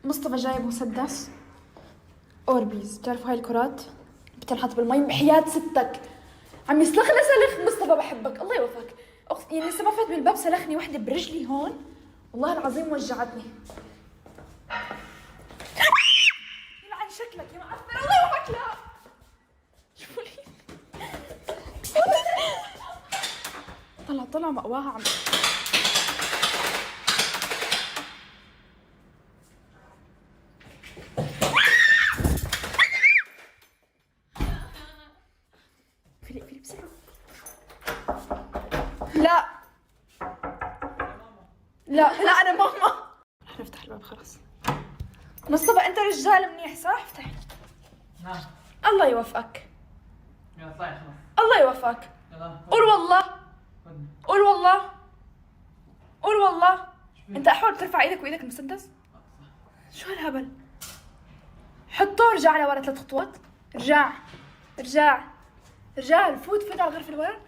مصطفى جايب مسدس اوربيز، بتعرفوا هاي الكرات بتنحط بالمي بحياة ستك. عم يسلخنا سلخ. مصطفى بحبك الله يوفقك. يعني لسه ما فات بالباب سلخني وحده برجلي هون، والله العظيم وجعتني. يلعن شكلك يا معفن الله يوفقك. لا شوفوا لي طلع مقواها عم فيلي بسرعة. لا انا ماما. رح نفتح الباب خلص. مصطفى انت رجال منيح صح؟ افتح. نعم. الله يوفقك. يلا اطلعي خلاص. الله يوفقك. يلا قول والله. قول والله. قول والله. انت احاول ترفع ايدك وايدك المسدس. شو هالهبل؟ حطه ورجع لورا 3 خطوات. ارجع فوت على الغرفة اللي ورا.